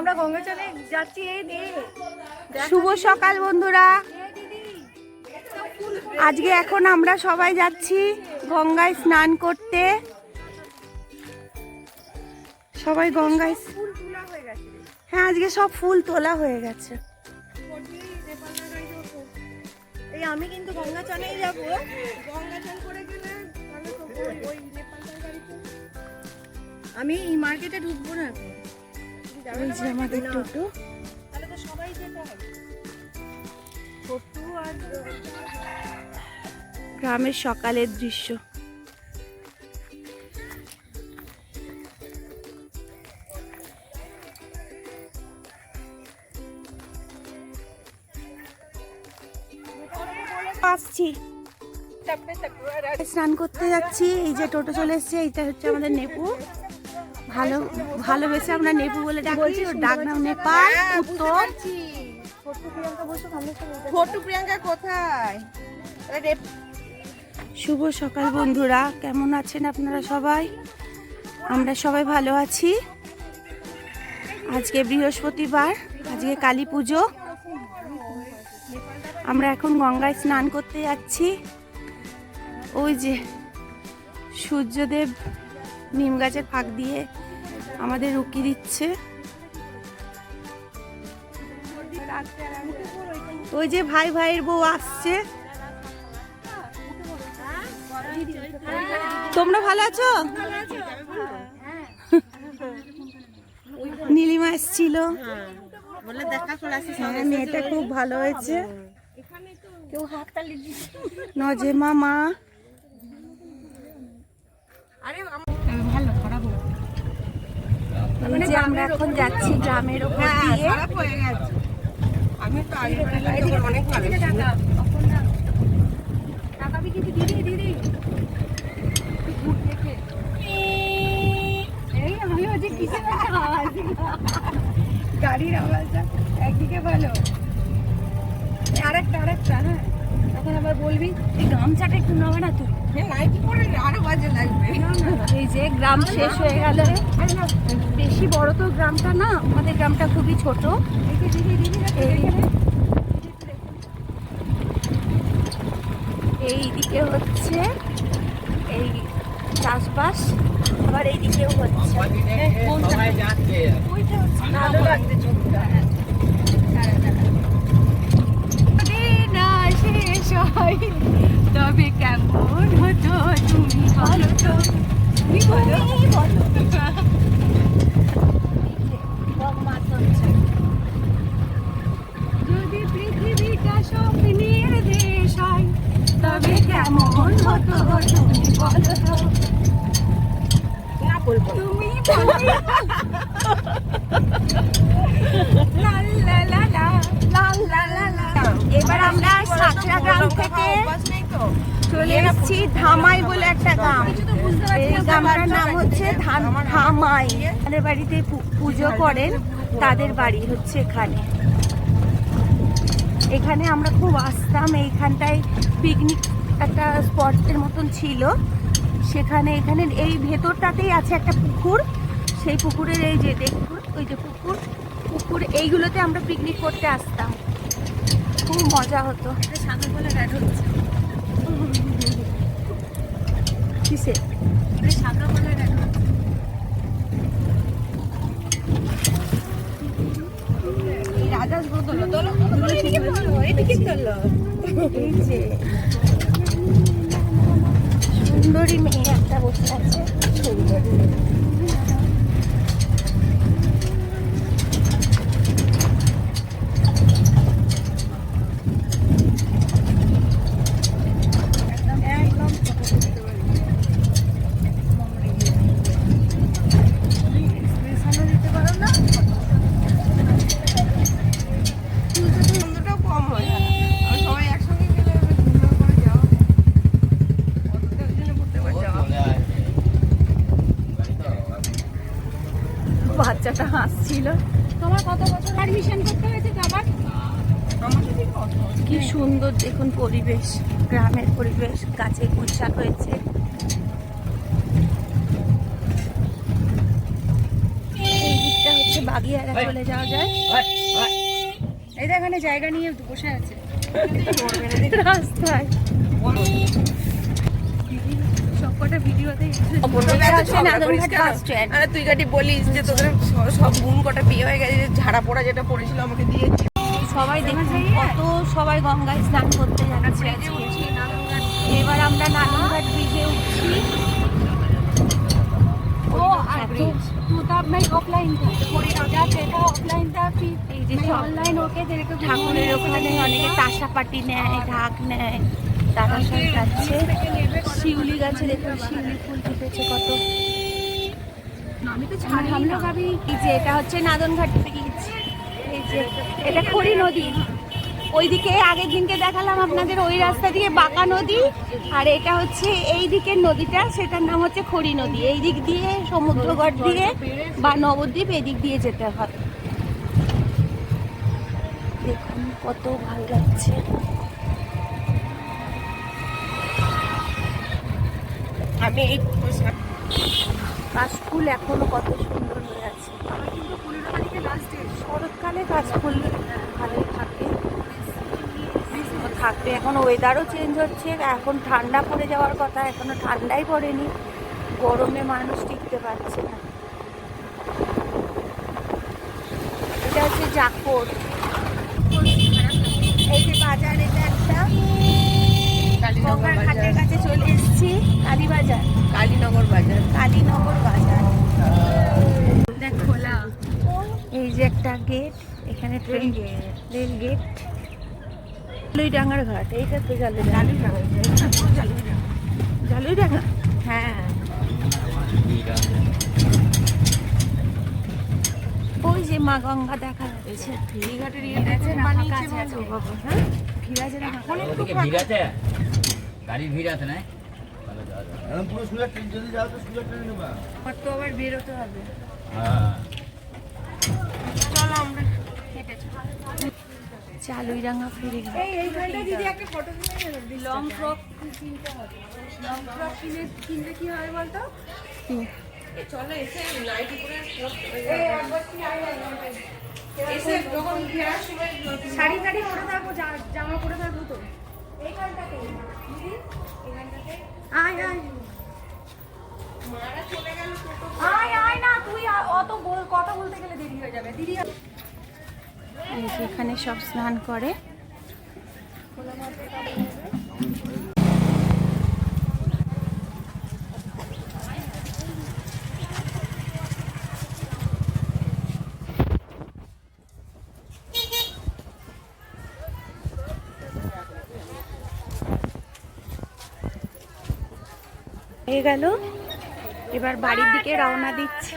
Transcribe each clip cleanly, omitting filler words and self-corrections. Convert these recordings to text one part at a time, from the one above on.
আমরা গঙ্গাচলে যাচ্ছি। এই নে শুভ সকাল বন্ধুরা। আজকে এখন আমরা সবাই যাচ্ছি গঙ্গায় স্নান করতে। সবাই গঙ্গায়, ফুল তোলা হয়ে গেছে। হ্যাঁ আজকে সব ফুল তোলা হয়ে গেছে। এই আমি কিন্তু গঙ্গাচলেই যাবো। গঙ্গাচল করে গেলে তাহলে তো ওই নেপালের গাড়িতে আমি এই মার্কেটে ঢুকবো না এখন। ওই যে আমাদের টোটো, তাহলে তো সবাই যেতে হবে। টোটো আর গ্রামের সকালের দৃশ্য। আসছি, স্নান করতে যাচ্ছি। এই যে টোটো চলে এসছে, এইটা হচ্ছে আমাদের নেপু। ভালোবেসে আমরা নেপু বলে ডাকি, ওর ডাক নাম নেপাল উত্তর। ছোট্ট প্রিয়াঙ্কা কোথায়? শুভ সকাল বন্ধুরা, কেমন আছেন আপনারা সবাই? আমরা সবাই ভালো আছি। আজকে বৃহস্পতিবার, আজকে কালী পুজো। আমরা এখন গঙ্গায় স্নান করতে যাচ্ছি। ওই যে সূর্যদেব নিম গাছের ফাঁক দিয়ে আমাদের রুকি দিচ্ছে। ওই যে ভাই ভাইয়ের বউ আসছে। তোমরা ভালো আছো? নীলিমা এসেছিল, মেয়েটা খুব ভালো হয়েছে। নজেমা মা, এই যে আমরা এখন যাচ্ছি গ্রামের ওপর দিয়ে। গাড়ির আওয়াজটা একদিকে ভালো, আরেকটা হ্যাঁ। তখন আবার বলবি এই গামছাটা একটু নেবে না তুই, নাইটি পরে আরো বাজে লাগবে। এই যে গ্রাম শেষ হয়ে গেল। বেশি বড় তো গ্রামটা না, আমাদের গ্রামটা খুবই ছোট। এইদিকে হচ্ছে এই চাষবাস, আবার এইদিকেও হচ্ছে। ভালো লাগছে ছবিটা। না শেষ হয় তবে কেমন হতো তুমি বলো তো, তুমি বলো। যদি পৃথিবীটা স্বপ্নের দেশ হয় তবে কেমন হতো তুমি বলো তো, তুমি বলো। লা লা লা লা লা লা লা লা। এবার আমরা সাকরা গ্রাম থেকে চলে এসেছি ধামাই বলে একটা গ্রাম। এই গ্রামটার নাম হচ্ছে ধামাই। আমাদের বাড়িতে পুজো করেন, তাদের বাড়ি হচ্ছে এখানে। এখানে আমরা খুব আসতাম। এইখানটায় পিকনিক একটা স্পটের মতন ছিল। সেখানে এখানে এই ভেতরটাতেই আছে একটা পুকুর। সেই পুকুরের এই যে দেখুন, ওই যে পুকুর এইগুলোতে আমরা পিকনিক করতে আসতাম। খুব মজা হতো। কিসে এই যে সুন্দরী মেয়ে একটা বসে আছে, সুন্দরী। বাচ্চাটা হাসছিল। তোমার কত বছর পারমিশন করতে হয়েছে যাবার? কি সুন্দর দেখুন পরিবেশ, গ্রামের পরিবেশ, গাছে গুলশান হয়েছে। এই দিকটা হচ্ছে বাগিয়ারা চলে যাওয়া যায়। এই তো এখানে জায়গা নিয়ে বসে আছে রাস্তায় সবকটা ভিডিওতে নাদনঘাট বাস স্ট্যান্ড। আরে তুই গাটি বলিস যে তোদের সব গুণ কটা বিয়ে হয়ে গেছে, ঝাড়া পোড়া যেটা পড়েছিল আমাকে দিয়ে সবাই দেখছি কত সবাই গঙ্গায় স্নান করতে যাচ্ছে আজকে। এবার আমরা নাদনঘাট ব্রিজে উঠছি। ओ तू तो अपना ऑफलाइन था जा था ऑफलाइन था फिर এই যে ऑनलाइन होके तेरे को ঠাকুরের ওখানে অনেকে তাসা পাটি নেয়, ঢাক নেয়, তারা সব যাচ্ছে। শিউলি গাছে দেখুন শিউলি ফুল ফুটেছে কত। আমি তো हम लोग अभी এই যে এটা হচ্ছে নাদনঘাট ব্রিজ। এই যে এটা খড়ি নদী। ওইদিকে আগের দিনকে দেখালাম আপনাদের ওই রাস্তা দিয়ে বাঁকা নদী, আর এটা হচ্ছে এই দিকের নদীটা, সেটার নাম হচ্ছে খড়ি নদী। এই দিক দিয়ে সমুদ্রগড় দিয়ে বা নবদ্বীপ এদিক দিয়ে যেতে হয়। দেখুন কত ভালো লাগছে। আমি এই কাশফুল এখনো কত সুন্দর হয়ে আছে। শরৎকালে কাশফুল ভালোই থাকে, থাকবে। এখন ওয়েদারও চেঞ্জ হচ্ছে, এখন ঠান্ডা পড়ে যাওয়ার কথা, এখনো ঠান্ডাই পড়েনি। গরমে মানুষ টিকতে পারছে না। এটা হচ্ছে জাকর। এই যে বাজার, এটা একটা গঙ্গার ঘাটের কাছে চলে এসেছি। কালীবাজার, কালীনগর বাজার। কালীনগর বাজার। देख खोला এই যে একটা গেট, এখানে ট্রেন গেট, রেল গেট। জালুইডাঙ্গার ঘাট, এইটা তো জালুইডাঙ্গা। হ্যাঁ, ওই যে মা গঙ্গা দেখা যাচ্ছে। ফেরিঘাটের ইয়ে দেখছেন বানিয়েছে বাবু। হ্যাঁ, ভিড় আছে না? ওদিকে ভিড় আছে, গাড়ির ভিড় আছে না? পুরো সুরাট ট্রেন যদি যাও তো সুরাট ট্রেনে নেবা। কত আবার বেরোতে হবে। হ্যাঁ, চলো আমরা জালুইডাঙ্গা ফেরি ঘাট। এইখানটা দিদি একটা ফটো তুলে लॉन्ग फ्रॉक किनते হবে লং ফ্রক কিনতে কি হয় বলতো চলো এসে নাইটি পরে এসে যখন ফেরার সময় শাড়ি টাড়ি পরে থাকবো জামা পরে থাকবো তো এইখানটাতে দিদি এইখানটাতে আয় আয় মারা চলে গেল টোটো। আয় আয় না তুই অত কথা বলতে গেলে দেরি হয়ে যাবে দিদি এই যে এখানে সব স্নান করে। হয়ে গেল, এবার বাড়ির দিকে রওনা দিচ্ছি।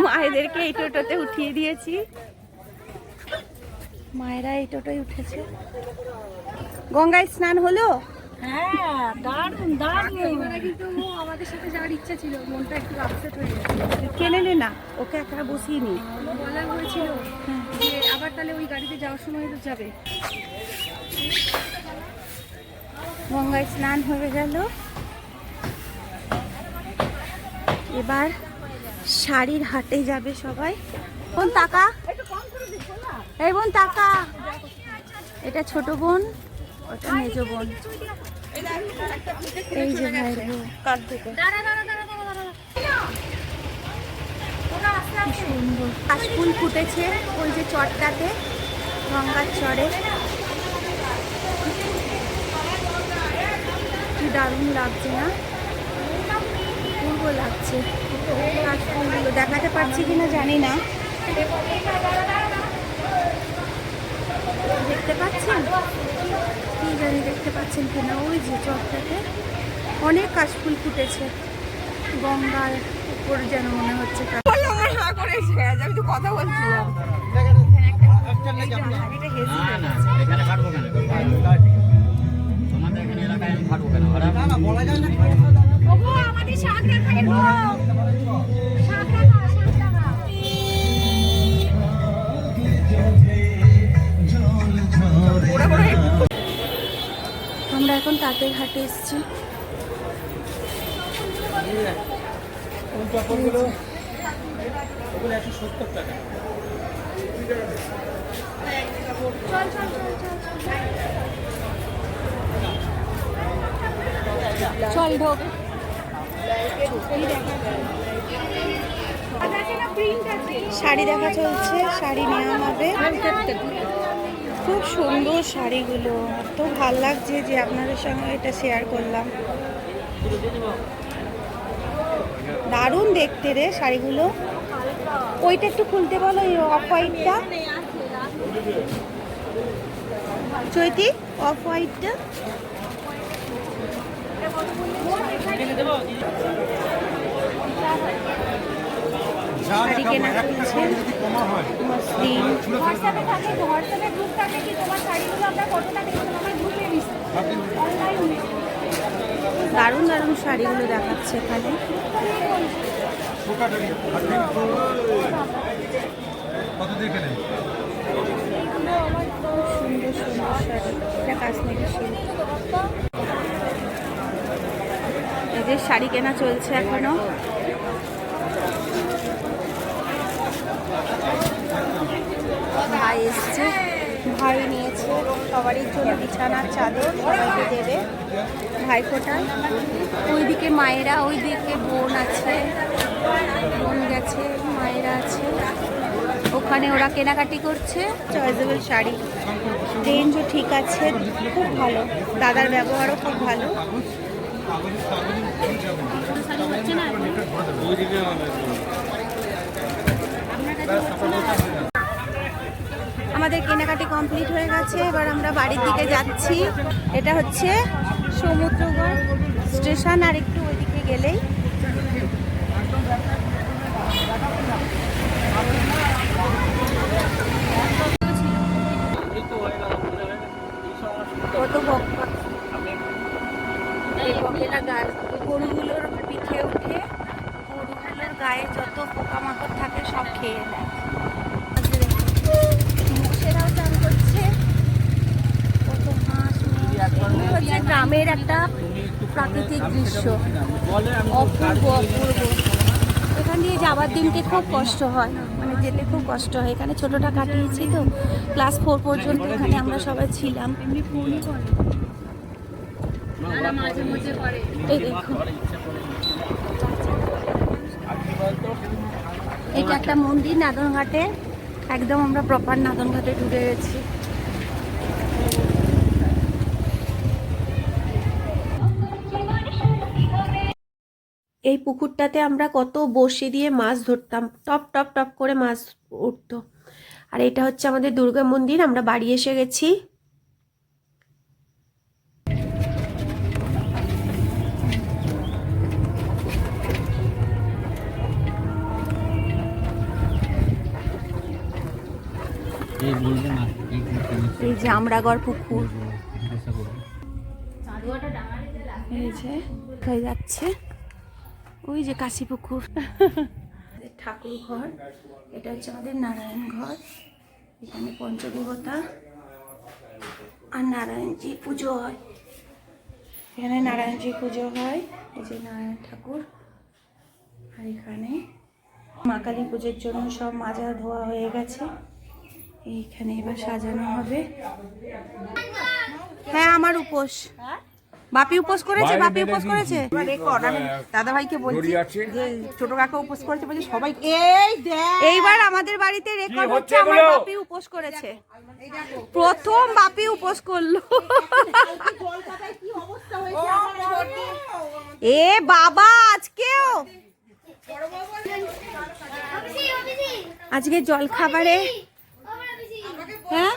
মায়েদেরকে এই টোটোতে উঠিয়ে দিয়েছি, মায়েরা এই টোটোয় উঠেছে। গঙ্গায় স্নান হলো? হ্যাঁ দারুণ দারুণ কিন্তু আমাদের সাথে যাওয়ার ইচ্ছা ছিল মনটা একটু আপসেট হয়ে গেছে কেনে নে না, ওকে একা বসিয়ে নি। বলা হয়েছিল যে আবার তাহলে ওই গাড়িতে যাওয়ার সময় তো যাবে গঙ্গায় স্নান হয়ে গেল, এবার শাড়ির হাটে যাবে সবাই। বোন টাকা, এই বোন টাকা, এটা ছোট বোন, ওটা মেজ বোন। এই যে ভাইয়ের বউ। কি সুন্দর কাশফুল ফুটেছে ওই যে চরটাতে, গঙ্গার চরে। কি দারুণ লাগছে না? পূর্ব লাগছে। কাশফুলগুলো দেখাতে পারছি কিনা জানি না, দেখতে পাচ্ছেন কি জানি, দেখতে পাচ্ছেন কিনা? ওই যে চরটাতে অনেক কাশফুল ফুটেছে, গঙ্গার উপর যেন মনে হচ্ছে। আমার হা করেছে, আমি তো কথা বলছিলাম। না না, এখানে কাটবো কেন? তোমাদের এখানে এলাকায় আমি কাটবো কেন? ওরা না বলা যায় না। ওগো আমাদের শাক দেখাই গো শাক দেখা শাক দেখা আমরা এখন তাঁতের ঘাটে এসেছি। ওগুলো 170 টাকা। চল চল চল চল চল ঢোক। শাড়ি দেখা চলছে, শাড়ি নেওয়া হবে। খুব সুন্দর শাড়িগুলো, এত ভাল লাগছে যে আপনাদের সঙ্গে এটা শেয়ার করলাম। দারুণ দেখতে রে শাড়িগুলো। ওইটা একটু খুলতে বলো, এই অফ হোয়াইটটা। চৈতি, অফ হোয়াইটটা। শাড়ি কেনা চলছে, মসলিন। হোয়াটসঅ্যাপে থাকে, হোয়াটসঅ্যাপে গ্রুপ থাকে কি তোমার শাড়িগুলো আমরা কতটা দেখছিলাম, আমার গ্রুপে দিচ্ছি অনলাইনে। দারুণ দারুণ শাড়িগুলো দেখাচ্ছে এখানে। কত দিয়ে কেনেন? সুন্দর সুন্দর শাড়ি, এটা কাশ্মীরি সিল্ক। এই যে শাড়ি কেনা চলছে এখনো। ভাই এসছে, ভাই নিয়েছে সবারই জন্য বিছানার চাদর, সবাইকে দেবে ভাইফোঁটায়। ওইদিকে মায়েরা, ওইদিকে বোন আছে, বোন গেছে, মায়েরা আছে ওখানে, ওরা কেনাকাটি করছে। চয়েসেবল শাড়ি, রেঞ্জও ঠিক আছে, খুব ভালো, দাদার ব্যবহারও খুব ভালো। আমাদের কেনাকাটি কমপ্লিট হয়ে গেছে, এবার আমরা বাড়ির দিকে যাচ্ছি। এটা হচ্ছে সমুদ্রগড় স্টেশন, আর একটু ওইদিকে গেলেই কত বক্কা। এই বকেটা গরুগুলোর পিঠে উঠে গরুগুলোর গায়ে যত পোকামাকড় থাকে সব খেয়ে নেয়। সেরাও চান করছে, কত হাঁস হচ্ছে। গ্রামের একটা প্রাকৃতিক দৃশ্য, অপূর্ব অপূর্ব। এখান দিয়ে যাবার দিনকে খুব কষ্ট হয়, মানে যেতে খুব কষ্ট হয়। এখানে ছোটটা কাটিয়েছি তো, ক্লাস 4 পর্যন্ত এখানে আমরা সবাই ছিলাম। এই দেখো, এটা একটা মন্দির নাদনঘাটে, একদম আমরা প্রপার নাদনঘাটে ঢুকে গেছি। এই পুকুরটাতে আমরা কত বড়শি দিয়ে মাছ ধরতাম, টপ টপ টপ করে মাছ উঠতো। আর এটা হচ্ছে আমাদের দুর্গা মন্দির, আমরা বাড়ি এসে গেছি। এই যে আমরাগড় পুকুর, এই যে হয়ে যাচ্ছে, ওই যে কাশী পুকুর। ঠাকুর ঘর, এটা হচ্ছে আমাদের নারায়ণ ঘর। এখানে পঞ্চদেবতা আর নারায়ণজি পুজো হয়, এখানে নারায়ণজি পুজো হয়। এই যে নারায়ণ ঠাকুর। আর এখানে মা কালী পুজোর জন্য সব মাজা ধোয়া হয়ে গেছে, এইখানে এবার সাজানো হবে। হ্যাঁ, আমার উপোস। বাপি উপোস করেছে, বাপি উপোস করেছে। রেকর্ড আমি দাদা ভাইকে বলছি যে ছোট কাকা উপোস করেছে, বলছে সবাই এইবার আমাদের বাড়িতে রেকর্ড হচ্ছে, আমার বাপি উপোস করেছে। প্রথম বাপি উপোস করলো। এ বাবা, আজকেও আজকে জল খাবারে, হ্যাঁ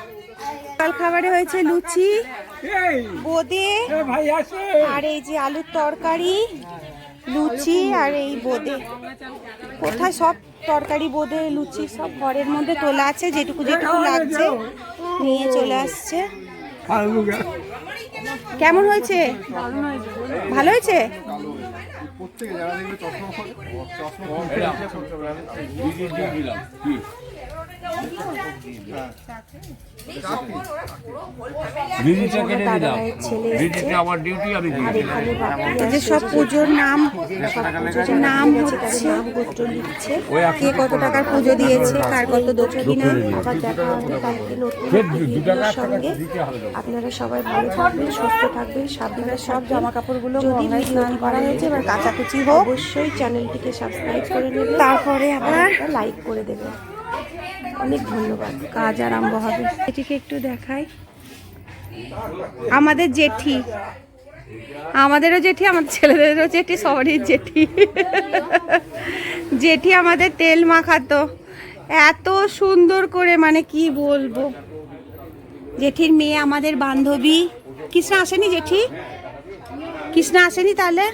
জল খাবারে হয়েছে লুচি, বোঁদে, আর এই যে আলুর তরকারি, লুচি আর এই বোঁদে। কোথায় সব তরকারি, বোঁদে, লুচি সব ঘরের মধ্যে তোলা আছে, যেটুকু যেটুকু লাগছে নিয়ে চলে আসছে। কেমন হয়েছে? ভালো হয়েছে। দিদিটা কেটে দিলাম দাদাভাইয়ের ছেলে এসছে। দিদিটা আমার ডিউটি আমি আর এখানে বাকি যে সব পুজোর নাম নাম হচ্ছে নাম গোত্র লিখছে। কে কত টাকার পুজো দিয়েছে, কার কত দক্ষিণা। আবার দেখা হবে কালকে নতুন ভিডিওর সঙ্গে। আপনারা সবাই ভালো থাকবেন, সুস্থ থাকবেন, সাবধানে সব জামা কাপড়গুলো যদি ভিডিও করা হয়েছে এবার কাচাকুচি হোক, অবশ্যই চ্যানেলটিকে সাবস্ক্রাইব করে নেবেন, তারপরে আবার লাইক করে দেবেন। অনেক ধন্যবাদ। কাজ আরম্ভ হবে। এটিকে একটু দেখাই, আমাদের জেঠি, আমাদেরও জেঠি, আমাদের ছেলেদেরও জেঠি, সবারই জেঠি। জেঠি আমাদের তেল মাখাতো এত সুন্দর করে, মানে কি বলবো। জেঠির মেয়ে আমাদের বান্ধবী। কৃষ্ণা আসেনি জেঠি? কৃষ্ণা আসেনি তাহলে?